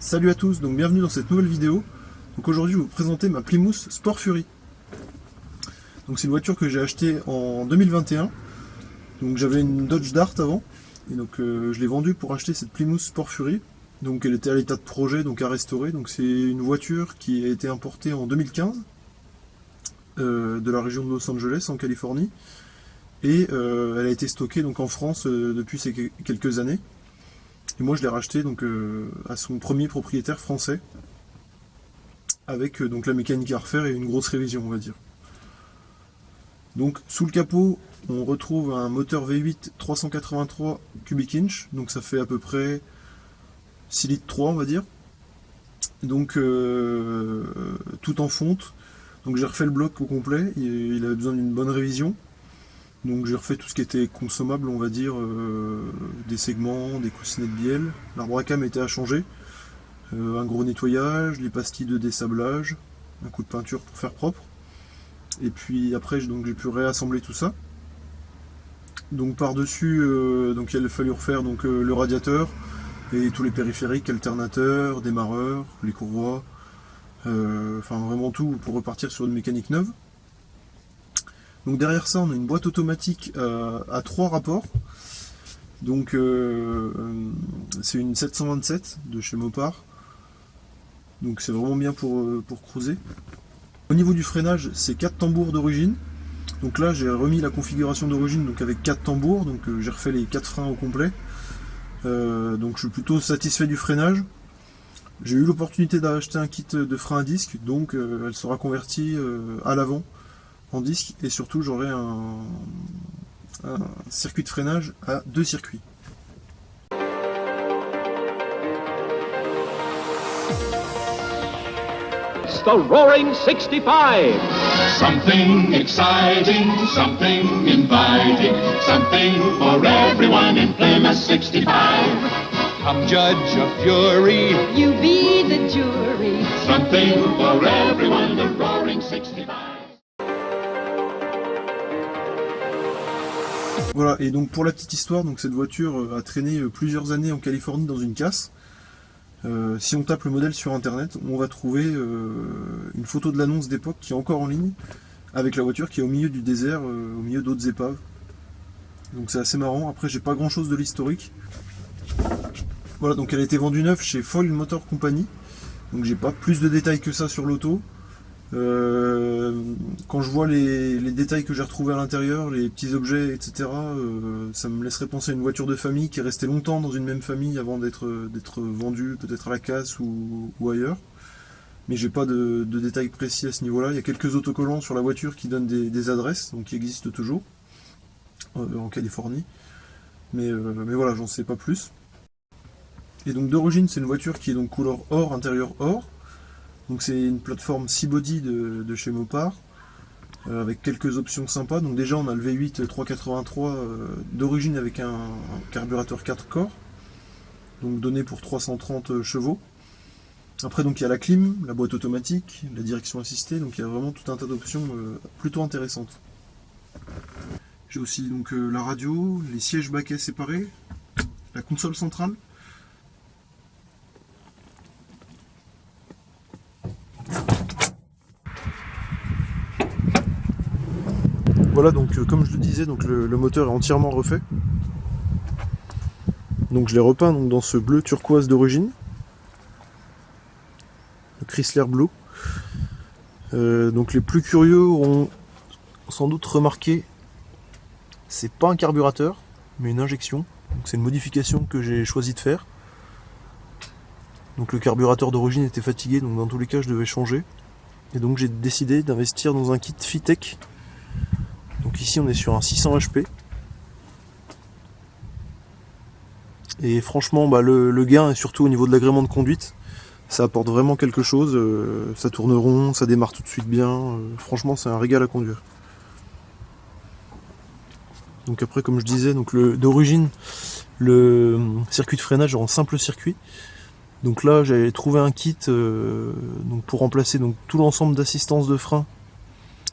Salut à tous, donc bienvenue dans cette nouvelle vidéo. Donc aujourd'hui je vais vous présenter ma Plymouth Sport Fury. Donc c'est une voiture que j'ai achetée en 2021. Donc j'avais une Dodge Dart avant, et donc je l'ai vendue pour acheter cette Plymouth Sport Fury. Donc elle était à l'état de projet, donc à restaurer. Donc c'est une voiture qui a été importée en 2015 de la région de Los Angeles en Californie, et elle a été stockée donc en France depuis ces quelques années. Et moi je l'ai racheté donc à son premier propriétaire français, avec donc la mécanique à refaire et une grosse révision, on va dire. Donc sous le capot on retrouve un moteur V8 383 cubic inch, donc ça fait à peu près 6 litres 3 on va dire. Donc tout en fonte. Donc j'ai refait le bloc au complet, il avait besoin d'une bonne révision. Donc j'ai refait tout ce qui était consommable, on va dire, des segments, des coussinets de bielle. L'arbre à cam était à changer, un gros nettoyage, les pastilles de dessablage, un coup de peinture pour faire propre. Et puis après j'ai pu réassembler tout ça. Donc par-dessus, donc il a fallu refaire donc, le radiateur et tous les périphériques, alternateurs, démarreurs, les courroies, enfin vraiment tout pour repartir sur une mécanique neuve. Donc derrière ça, on a une boîte automatique à 3 rapports. Donc c'est une 727 de chez Mopar. Donc c'est vraiment bien pour cruiser. Au niveau du freinage, c'est 4 tambours d'origine. Donc là, j'ai remis la configuration d'origine donc avec 4 tambours. Donc j'ai refait les 4 freins au complet. Donc je suis plutôt satisfait du freinage. J'ai eu l'opportunité d'acheter un kit de frein à disque. Donc elle sera convertie à l'avant en disque, et surtout j'aurai un circuit de freinage à 2 circuits. It's the Roaring 65. Something exciting, something inviting, something for everyone in Plymouth 65. Come judge a fury. You be the jury. Something for everyone, the Roaring 65. Voilà, et donc pour la petite histoire, donc cette voiture a traîné plusieurs années en Californie dans une casse. Si on tape le modèle sur internet, on va trouver une photo de l'annonce d'époque qui est encore en ligne, avec la voiture qui est au milieu du désert, au milieu d'autres épaves. Donc c'est assez marrant. Après j'ai pas grand chose de l'historique. Voilà, donc elle a été vendue neuve chez Foyle Motor Company. Donc j'ai pas plus de détails que ça sur l'auto. Quand je vois les détails que j'ai retrouvés à l'intérieur, les petits objets, etc., ça me laisserait penser à une voiture de famille qui est restée longtemps dans une même famille avant d'être vendue peut-être à la casse ou ailleurs. Mais j'ai pas de détails précis à ce niveau-là. Il y a quelques autocollants sur la voiture qui donnent des adresses, donc qui existent toujours en Californie. Mais voilà, j'en sais pas plus. Et donc d'origine, c'est une voiture qui est donc couleur or, intérieur or. Donc c'est une plateforme 6 body de chez Mopar, avec quelques options sympas. Donc déjà on a le V8 383 d'origine avec un carburateur 4 corps, donc donné pour 330 chevaux. Après donc il y a la clim, la boîte automatique, la direction assistée, donc il y a vraiment tout un tas d'options plutôt intéressantes. J'ai aussi donc la radio, les sièges baquets séparés, la console centrale. Voilà, donc comme je le disais, donc le moteur est entièrement refait. Donc je l'ai repeint donc, dans ce bleu turquoise d'origine, le Chrysler Blue. Donc les plus curieux auront sans doute remarqué, c'est pas un carburateur, mais une injection. C'est une modification que j'ai choisi de faire. Donc le carburateur d'origine était fatigué, donc dans tous les cas je devais changer. Et donc j'ai décidé d'investir dans un kit Fitech. Donc ici on est sur un 600 HP. Et franchement le gain est surtout au niveau de l'agrément de conduite. Ça apporte vraiment quelque chose. Ça tourne rond, ça démarre tout de suite bien. Franchement c'est un régal à conduire. Donc après comme je disais, d'origine le circuit de freinage est en simple circuit. Donc là j'avais trouvé un kit donc pour remplacer donc, tout l'ensemble d'assistance de frein,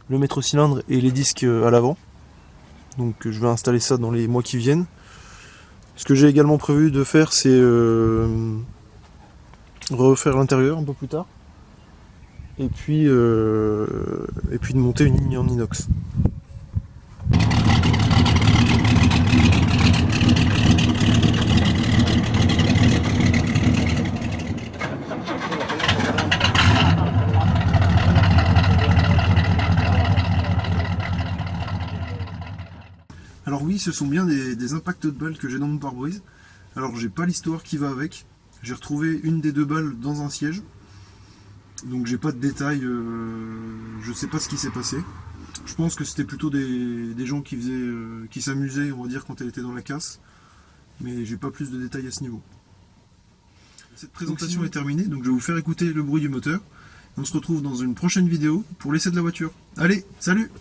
le maître-cylindre et les disques à l'avant. Donc je vais installer ça dans les mois qui viennent. Ce que j'ai également prévu de faire, c'est refaire l'intérieur un peu plus tard. Et puis de monter une ligne en inox. Alors oui, ce sont bien des impacts de balles que j'ai dans mon pare-brise. Alors j'ai pas l'histoire qui va avec. J'ai retrouvé une des deux balles dans un siège. Donc j'ai pas de détails, je sais pas ce qui s'est passé. Je pense que c'était plutôt des gens qui s'amusaient, on va dire, quand elle était dans la casse. Mais j'ai pas plus de détails à ce niveau. Cette présentation est terminée, donc je vais vous faire écouter le bruit du moteur. On se retrouve dans une prochaine vidéo pour l'essai de la voiture. Allez, salut!